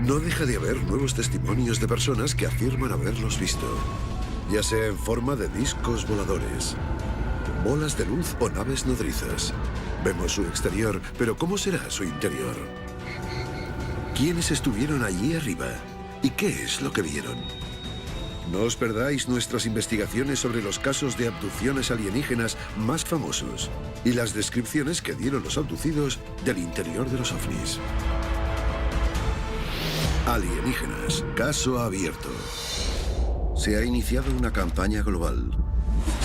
No deja de haber nuevos testimonios de personas que afirman haberlos visto, ya sea en forma de discos voladores, bolas de luz o naves nodrizas. Vemos su exterior, pero ¿cómo será su interior? ¿Quiénes estuvieron allí arriba? ¿Y qué es lo que vieron? No os perdáis nuestras investigaciones sobre los casos de abducciones alienígenas más famosos y las descripciones que dieron los abducidos del interior de los ovnis. Alienígenas, caso abierto. Se ha iniciado una campaña global.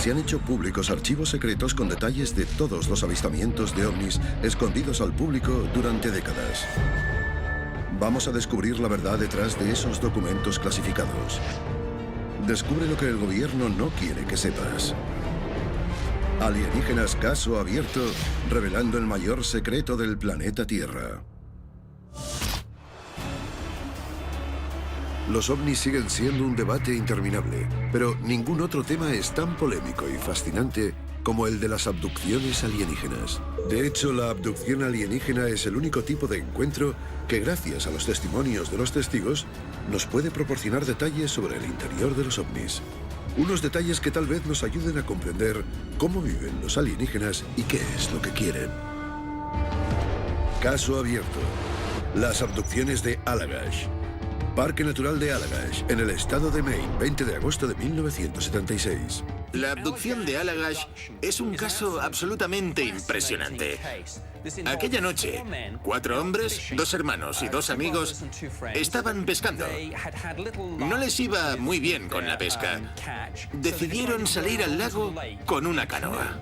Se han hecho públicos archivos secretos con detalles de todos los avistamientos de ovnis escondidos al público durante décadas. Vamos a descubrir la verdad detrás de esos documentos clasificados. Descubre lo que el gobierno no quiere que sepas. Alienígenas, caso abierto, revelando el mayor secreto del planeta Tierra. Los ovnis siguen siendo un debate interminable, pero ningún otro tema es tan polémico y fascinante como el de las abducciones alienígenas. De hecho, la abducción alienígena es el único tipo de encuentro que, gracias a los testimonios de los testigos, nos puede proporcionar detalles sobre el interior de los ovnis. Unos detalles que tal vez nos ayuden a comprender cómo viven los alienígenas y qué es lo que quieren. Caso abierto. Las abducciones de Allagash. Parque Natural de Allagash, en el estado de Maine, 20 de agosto de 1976. La abducción de Allagash es un caso absolutamente impresionante. Aquella noche, 4 hombres, 2 hermanos y 2 amigos estaban pescando. No les iba muy bien con la pesca. Decidieron salir al lago con una canoa.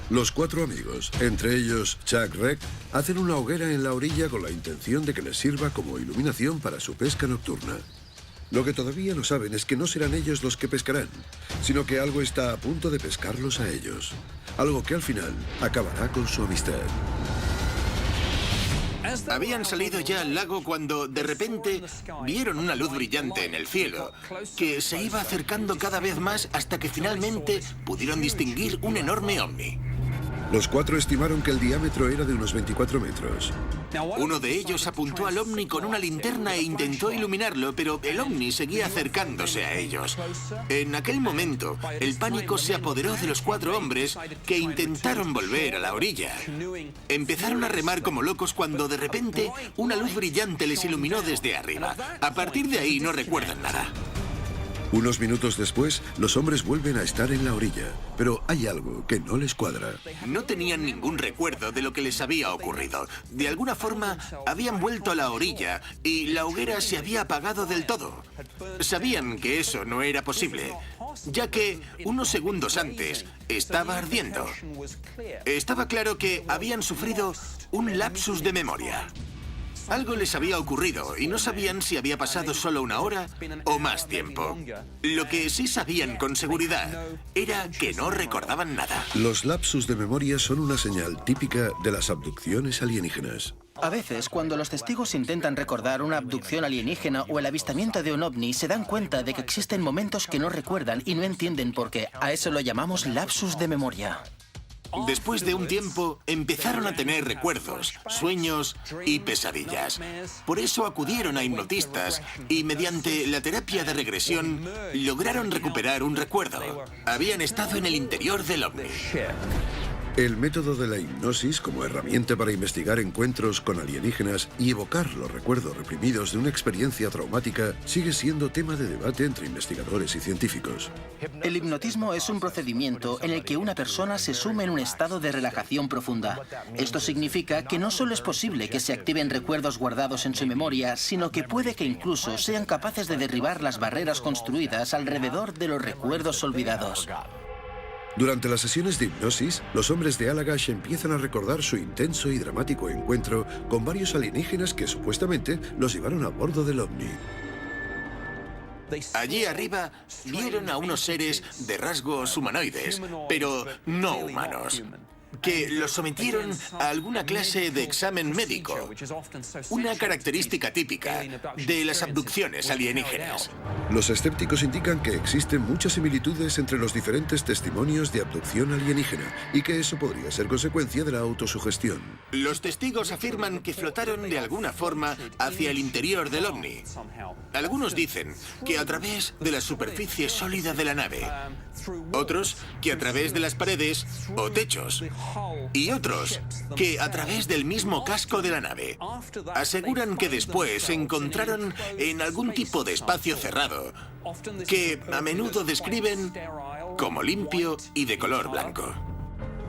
Los 4 amigos, entre ellos Chuck Reck, hacen una hoguera en la orilla con la intención de que les sirva como iluminación para su pesca nocturna. Lo que todavía no saben es que no serán ellos los que pescarán, sino que algo está a punto de pescarlos a ellos. Algo que al final acabará con su amistad. Habían salido ya al lago cuando, de repente, vieron una luz brillante en el cielo, que se iba acercando cada vez más hasta que finalmente pudieron distinguir un enorme ovni. Los 4 estimaron que el diámetro era de unos 24 metros. Uno de ellos apuntó al ovni con una linterna e intentó iluminarlo, pero el ovni seguía acercándose a ellos. En aquel momento, el pánico se apoderó de los 4 hombres que intentaron volver a la orilla. Empezaron a remar como locos cuando de repente una luz brillante les iluminó desde arriba. A partir de ahí no recuerdan nada. Unos minutos después, los hombres vuelven a estar en la orilla, pero hay algo que no les cuadra. No tenían ningún recuerdo de lo que les había ocurrido. De alguna forma, habían vuelto a la orilla y la hoguera se había apagado del todo. Sabían que eso no era posible, ya que unos segundos antes estaba ardiendo. Estaba claro que habían sufrido un lapsus de memoria. Algo les había ocurrido y no sabían si había pasado solo una hora o más tiempo. Lo que sí sabían con seguridad era que no recordaban nada. Los lapsus de memoria son una señal típica de las abducciones alienígenas. A veces, cuando los testigos intentan recordar una abducción alienígena o el avistamiento de un ovni, se dan cuenta de que existen momentos que no recuerdan y no entienden por qué. A eso lo llamamos lapsus de memoria. Después de un tiempo, empezaron a tener recuerdos, sueños y pesadillas. Por eso acudieron a hipnotistas y, mediante la terapia de regresión, lograron recuperar un recuerdo. Habían estado en el interior del ovni. El método de la hipnosis como herramienta para investigar encuentros con alienígenas y evocar los recuerdos reprimidos de una experiencia traumática sigue siendo tema de debate entre investigadores y científicos. El hipnotismo es un procedimiento en el que una persona se sume en un estado de relajación profunda. Esto significa que no solo es posible que se activen recuerdos guardados en su memoria, sino que puede que incluso sean capaces de derribar las barreras construidas alrededor de los recuerdos olvidados. Durante las sesiones de hipnosis, los hombres de Allagash empiezan a recordar su intenso y dramático encuentro con varios alienígenas que supuestamente los llevaron a bordo del ovni. Allí arriba vieron a unos seres de rasgos humanoides, pero no humanos. que los sometieron a alguna clase de examen médico, una característica típica de las abducciones alienígenas. Los escépticos indican que existen muchas similitudes entre los diferentes testimonios de abducción alienígena y que eso podría ser consecuencia de la autosugestión. Los testigos afirman que flotaron de alguna forma hacia el interior del ovni. Algunos dicen que a través de la superficie sólida de la nave, otros que a través de las paredes o techos, y otros que a través del mismo casco de la nave. Aseguran que después se encontraron en algún tipo de espacio cerrado, que a menudo describen como limpio y de color blanco.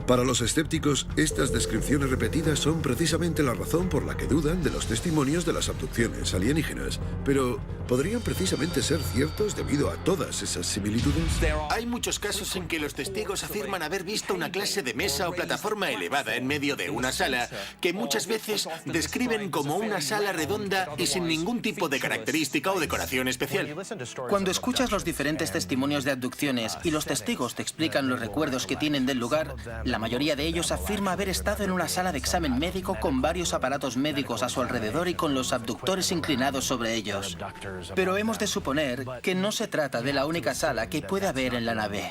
Para los escépticos, estas descripciones repetidas son precisamente la razón por la que dudan de los testimonios de las abducciones alienígenas. Pero, ¿podrían precisamente ser ciertos debido a todas esas similitudes? Hay muchos casos en que los testigos afirman haber visto una clase de mesa o plataforma elevada en medio de una sala, que muchas veces describen como una sala redonda y sin ningún tipo de característica o decoración especial. Cuando escuchas los diferentes testimonios de abducciones y los testigos te explican los recuerdos que tienen del lugar, la mayoría de ellos afirma haber estado en una sala de examen médico con varios aparatos médicos a su alrededor y con los abductores inclinados sobre ellos. Pero hemos de suponer que no se trata de la única sala que puede haber en la nave.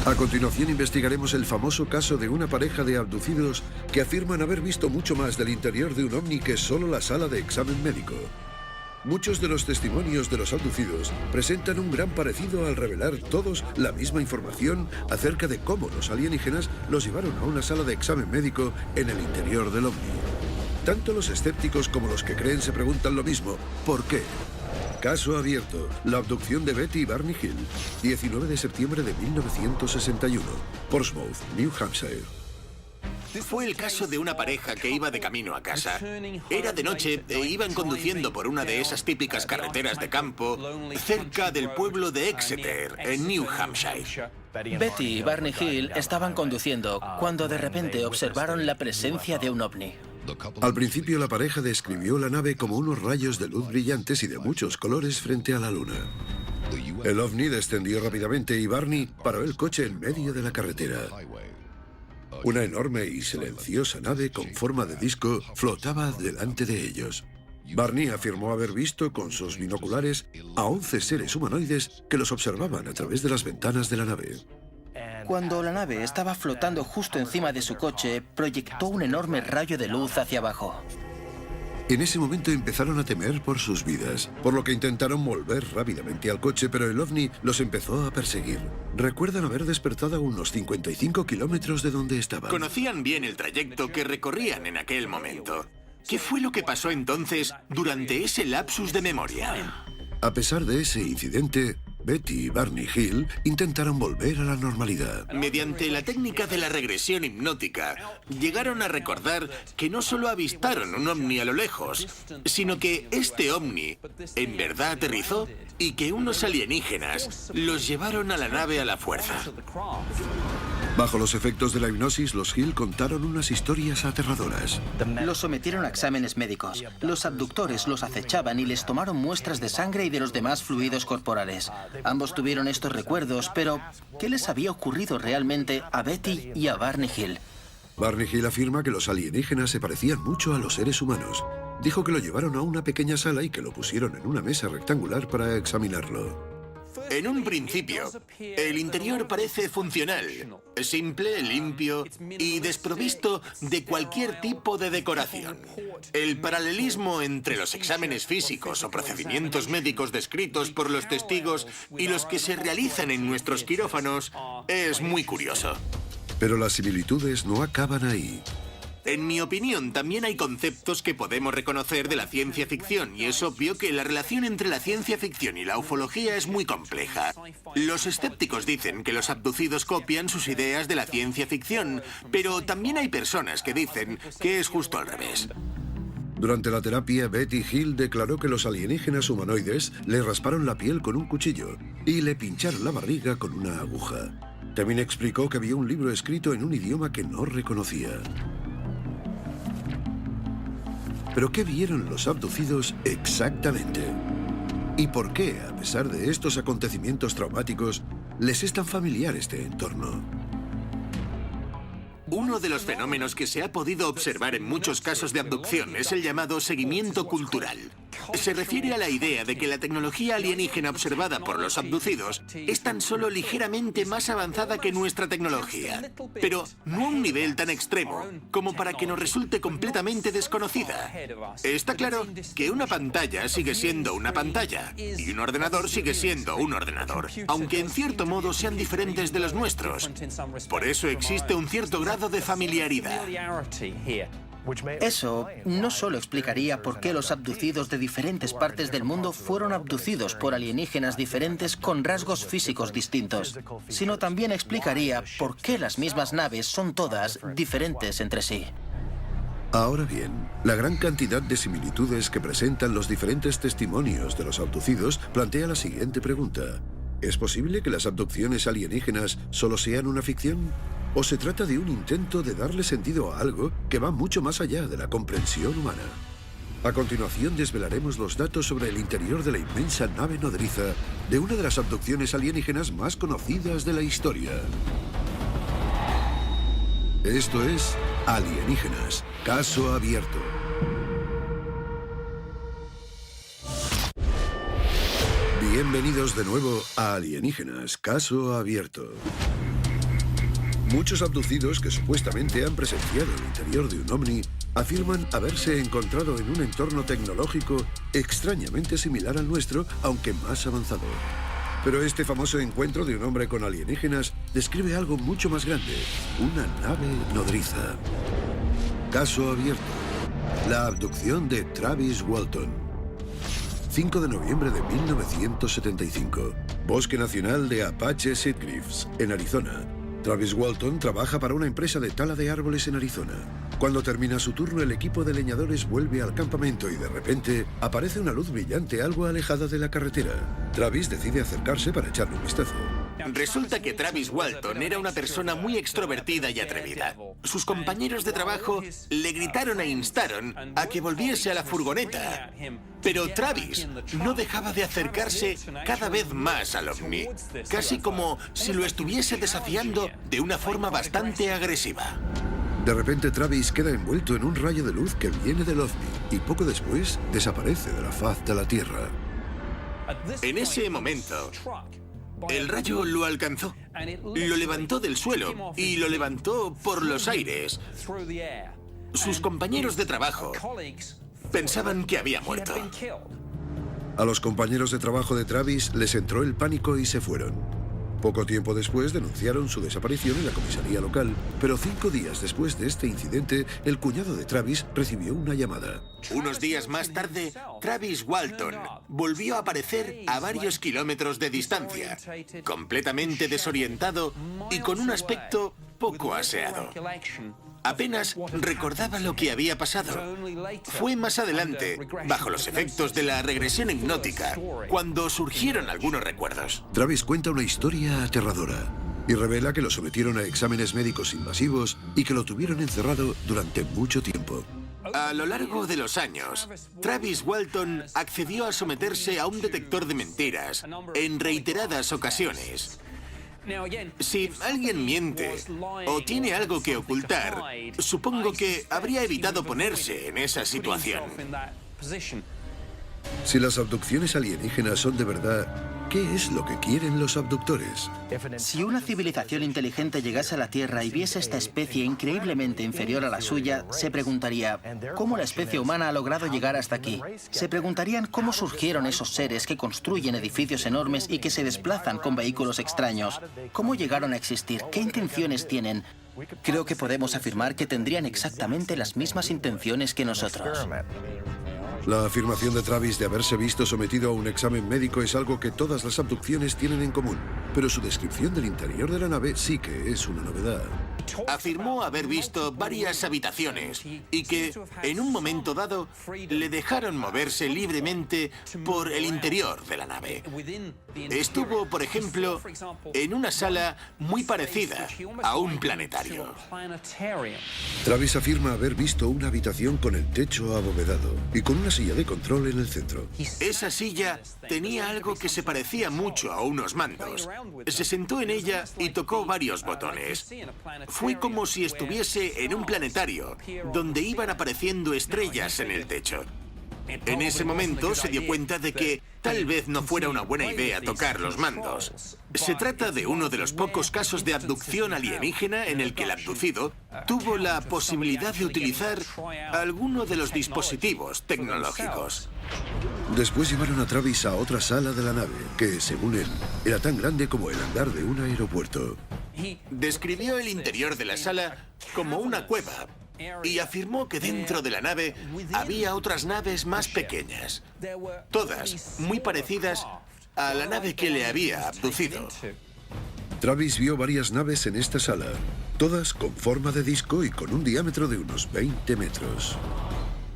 A continuación investigaremos el famoso caso de una pareja de abducidos que afirman haber visto mucho más del interior de un ovni que solo la sala de examen médico. Muchos de los testimonios de los abducidos presentan un gran parecido al revelar todos la misma información acerca de cómo los alienígenas los llevaron a una sala de examen médico en el interior del ovni. Tanto los escépticos como los que creen se preguntan lo mismo: ¿por qué? Caso abierto: la abducción de Betty y Barney Hill, 19 de septiembre de 1961, Portsmouth, New Hampshire. Fue el caso de una pareja que iba de camino a casa. Era de noche e iban conduciendo por una de esas típicas carreteras de campo cerca del pueblo de Exeter, en New Hampshire. Betty y Barney Hill estaban conduciendo cuando de repente observaron la presencia de un ovni. Al principio la pareja describió la nave como unos rayos de luz brillantes y de muchos colores frente a la luna. El ovni descendió rápidamente y Barney paró el coche en medio de la carretera. Una enorme y silenciosa nave con forma de disco flotaba delante de ellos. Barney afirmó haber visto con sus binoculares a 11 seres humanoides que los observaban a través de las ventanas de la nave. Cuando la nave estaba flotando justo encima de su coche, proyectó un enorme rayo de luz hacia abajo. En ese momento empezaron a temer por sus vidas, por lo que intentaron volver rápidamente al coche, pero el ovni los empezó a perseguir. Recuerdan haber despertado a unos 55 kilómetros de donde estaban. Conocían bien el trayecto que recorrían en aquel momento. ¿Qué fue lo que pasó entonces durante ese lapsus de memoria? A pesar de ese incidente, Betty y Barney Hill intentaron volver a la normalidad. Mediante la técnica de la regresión hipnótica, llegaron a recordar que no solo avistaron un ovni a lo lejos, sino que este ovni en verdad aterrizó y que unos alienígenas los llevaron a la nave a la fuerza. Bajo los efectos de la hipnosis, los Hill contaron unas historias aterradoras. Los sometieron a exámenes médicos. Los abductores los acechaban y les tomaron muestras de sangre y de los demás fluidos corporales. Ambos tuvieron estos recuerdos, pero ¿qué les había ocurrido realmente a Betty y a Barney Hill? Barney Hill afirma que los alienígenas se parecían mucho a los seres humanos. Dijo que lo llevaron a una pequeña sala y que lo pusieron en una mesa rectangular para examinarlo. En un principio, el interior parece funcional, simple, limpio y desprovisto de cualquier tipo de decoración. El paralelismo entre los exámenes físicos o procedimientos médicos descritos por los testigos y los que se realizan en nuestros quirófanos es muy curioso. Pero las similitudes no acaban ahí. En mi opinión, también hay conceptos que podemos reconocer de la ciencia ficción, y es obvio que la relación entre la ciencia ficción y la ufología es muy compleja. Los escépticos dicen que los abducidos copian sus ideas de la ciencia ficción, pero también hay personas que dicen que es justo al revés. Durante la terapia, Betty Hill declaró que los alienígenas humanoides le rasparon la piel con un cuchillo y le pincharon la barriga con una aguja. También explicó que había un libro escrito en un idioma que no reconocía. ¿Pero qué vieron los abducidos exactamente? ¿Y por qué, a pesar de estos acontecimientos traumáticos, les es tan familiar este entorno? Uno de los fenómenos que se ha podido observar en muchos casos de abducción es el llamado seguimiento cultural. Se refiere a la idea de que la tecnología alienígena observada por los abducidos es tan solo ligeramente más avanzada que nuestra tecnología, pero no a un nivel tan extremo como para que nos resulte completamente desconocida. Está claro que una pantalla sigue siendo una pantalla y un ordenador sigue siendo un ordenador, aunque en cierto modo sean diferentes de los nuestros. Por eso existe un cierto grado de familiaridad. Eso no solo explicaría por qué los abducidos de diferentes partes del mundo fueron abducidos por alienígenas diferentes con rasgos físicos distintos, sino también explicaría por qué las mismas naves son todas diferentes entre sí. Ahora bien, la gran cantidad de similitudes que presentan los diferentes testimonios de los abducidos plantea la siguiente pregunta. ¿Es posible que las abducciones alienígenas solo sean una ficción? ¿O se trata de un intento de darle sentido a algo que va mucho más allá de la comprensión humana? A continuación desvelaremos los datos sobre el interior de la inmensa nave nodriza de una de las abducciones alienígenas más conocidas de la historia. Esto es Alienígenas, caso abierto. Bienvenidos de nuevo a Alienígenas, caso abierto. Muchos abducidos que supuestamente han presenciado el interior de un ovni afirman haberse encontrado en un entorno tecnológico extrañamente similar al nuestro, aunque más avanzado. Pero este famoso encuentro de un hombre con alienígenas describe algo mucho más grande, una nave nodriza. Caso abierto. La abducción de Travis Walton. 5 de noviembre de 1975. Bosque Nacional de Apache Sitgriffs, en Arizona. Travis Walton trabaja para una empresa de tala de árboles en Arizona. Cuando termina su turno, el equipo de leñadores vuelve al campamento y de repente aparece una luz brillante algo alejada de la carretera. Travis decide acercarse para echarle un vistazo. Resulta que Travis Walton era una persona muy extrovertida y atrevida. Sus compañeros de trabajo le gritaron e instaron a que volviese a la furgoneta. Pero Travis no dejaba de acercarse cada vez más al ovni, casi como si lo estuviese desafiando de una forma bastante agresiva. De repente Travis queda envuelto en un rayo de luz que viene del ovni y poco después desaparece de la faz de la Tierra. En ese momento, el rayo lo alcanzó, lo levantó del suelo y lo levantó por los aires. Sus compañeros de trabajo pensaban que había muerto. A los compañeros de trabajo de Travis les entró el pánico y se fueron. Poco tiempo después denunciaron su desaparición en la comisaría local, pero 5 días después de este incidente, el cuñado de Travis recibió una llamada. Unos días más tarde, Travis Walton volvió a aparecer a varios kilómetros de distancia, completamente desorientado y con un aspecto poco aseado. Apenas recordaba lo que había pasado. Fue más adelante, bajo los efectos de la regresión hipnótica, cuando surgieron algunos recuerdos. Travis cuenta una historia aterradora y revela que lo sometieron a exámenes médicos invasivos y que lo tuvieron encerrado durante mucho tiempo. A lo largo de los años, Travis Walton accedió a someterse a un detector de mentiras en reiteradas ocasiones. Si alguien miente o tiene algo que ocultar, supongo que habría evitado ponerse en esa situación. Si las abducciones alienígenas son de verdad, ¿qué es lo que quieren los abductores? Si una civilización inteligente llegase a la Tierra y viese esta especie increíblemente inferior a la suya, se preguntaría, ¿cómo la especie humana ha logrado llegar hasta aquí? Se preguntarían cómo surgieron esos seres que construyen edificios enormes y que se desplazan con vehículos extraños. ¿Cómo llegaron a existir? ¿Qué intenciones tienen? Creo que podemos afirmar que tendrían exactamente las mismas intenciones que nosotros. La afirmación de Travis de haberse visto sometido a un examen médico es algo que todas las abducciones tienen en común, pero su descripción del interior de la nave sí que es una novedad. Afirmó haber visto varias habitaciones y que, en un momento dado, le dejaron moverse libremente por el interior de la nave. Estuvo, por ejemplo, en una sala muy parecida a un planetario. Travis afirma haber visto una habitación con el techo abovedado y con una silla de control en el centro. Esa silla tenía algo que se parecía mucho a unos mandos. Se sentó en ella y tocó varios botones. fue como si estuviese en un planetario, donde iban apareciendo estrellas en el techo. En ese momento se dio cuenta de que tal vez no fuera una buena idea tocar los mandos. Se trata de uno de los pocos casos de abducción alienígena en el que el abducido tuvo la posibilidad de utilizar alguno de los dispositivos tecnológicos. Después llevaron a Travis a otra sala de la nave, que, según él, era tan grande como el hangar de un aeropuerto. Describió el interior de la sala como una cueva y afirmó que dentro de la nave había otras naves más pequeñas, todas muy parecidas a la nave que le había abducido. Travis vio varias naves en esta sala, todas con forma de disco y con un diámetro de unos 20 metros.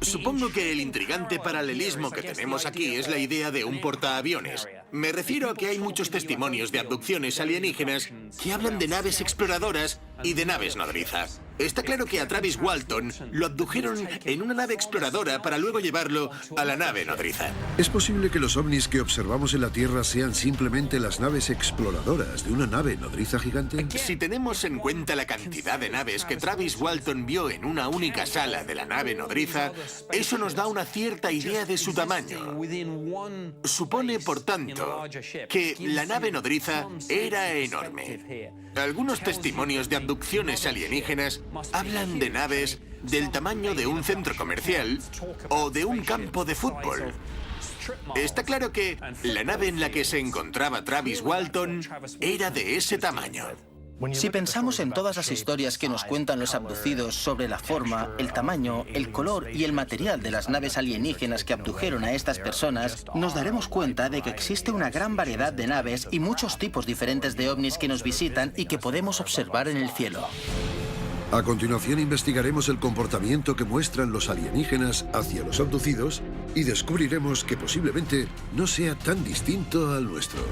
Supongo que el intrigante paralelismo que tenemos aquí es la idea de un portaaviones. Me refiero a que hay muchos testimonios de abducciones alienígenas que hablan de naves exploradoras y de naves nodriza. Está claro que a Travis Walton lo abdujeron en una nave exploradora para luego llevarlo a la nave nodriza. ¿Es posible que los ovnis que observamos en la Tierra sean simplemente las naves exploradoras de una nave nodriza gigante? Si tenemos en cuenta la cantidad de naves que Travis Walton vio en una única sala de la nave nodriza, eso nos da una cierta idea de su tamaño. Supone, por tanto, que la nave nodriza era enorme. Algunos testimonios de abducciones alienígenas hablan de naves del tamaño de un centro comercial o de un campo de fútbol. Está claro que la nave en la que se encontraba Travis Walton era de ese tamaño. Si pensamos en todas las historias que nos cuentan los abducidos sobre la forma, el tamaño, el color y el material de las naves alienígenas que abdujeron a estas personas, nos daremos cuenta de que existe una gran variedad de naves y muchos tipos diferentes de ovnis que nos visitan y que podemos observar en el cielo. A continuación investigaremos el comportamiento que muestran los alienígenas hacia los abducidos y descubriremos que posiblemente no sea tan distinto al nuestro.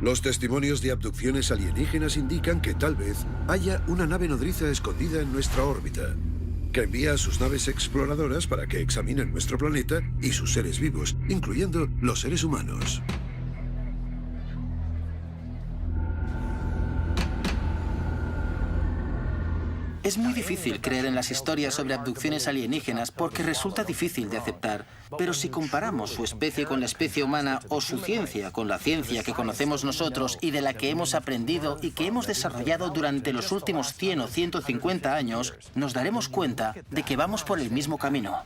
Los testimonios de abducciones alienígenas indican que tal vez haya una nave nodriza escondida en nuestra órbita, que envía a sus naves exploradoras para que examinen nuestro planeta y sus seres vivos, incluyendo los seres humanos. Es muy difícil creer en las historias sobre abducciones alienígenas porque resulta difícil de aceptar. Pero si comparamos su especie con la especie humana o su ciencia con la ciencia que conocemos nosotros y de la que hemos aprendido y que hemos desarrollado durante los últimos 100 o 150 años, nos daremos cuenta de que vamos por el mismo camino.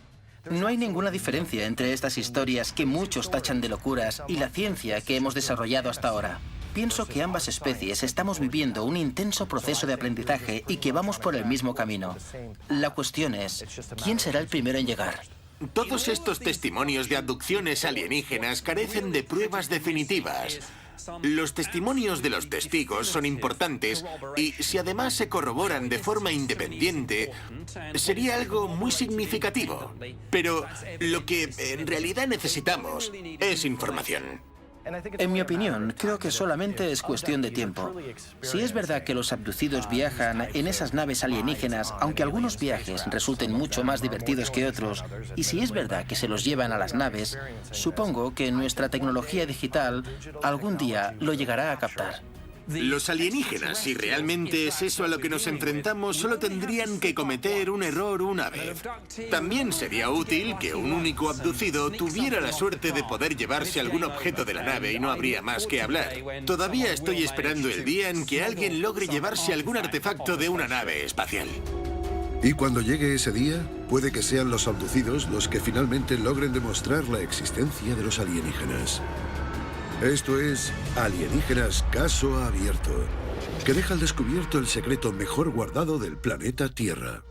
No hay ninguna diferencia entre estas historias que muchos tachan de locuras y la ciencia que hemos desarrollado hasta ahora. Pienso que ambas especies estamos viviendo un intenso proceso de aprendizaje y que vamos por el mismo camino. La cuestión es, ¿quién será el primero en llegar? Todos estos testimonios de abducciones alienígenas carecen de pruebas definitivas. Los testimonios de los testigos son importantes y si además se corroboran de forma independiente, sería algo muy significativo. Pero lo que en realidad necesitamos es información. En mi opinión, creo que solamente es cuestión de tiempo. Si es verdad que los abducidos viajan en esas naves alienígenas, aunque algunos viajes resulten mucho más divertidos que otros, y si es verdad que se los llevan a las naves, supongo que nuestra tecnología digital algún día lo llegará a captar. Los alienígenas, si realmente es eso a lo que nos enfrentamos, solo tendrían que cometer un error una vez. También sería útil que un único abducido tuviera la suerte de poder llevarse algún objeto de la nave y no habría más que hablar. Todavía estoy esperando el día en que alguien logre llevarse algún artefacto de una nave espacial. Y cuando llegue ese día, puede que sean los abducidos los que finalmente logren demostrar la existencia de los alienígenas. Esto es Alienígenas Caso Abierto, que deja al descubierto el secreto mejor guardado del planeta Tierra.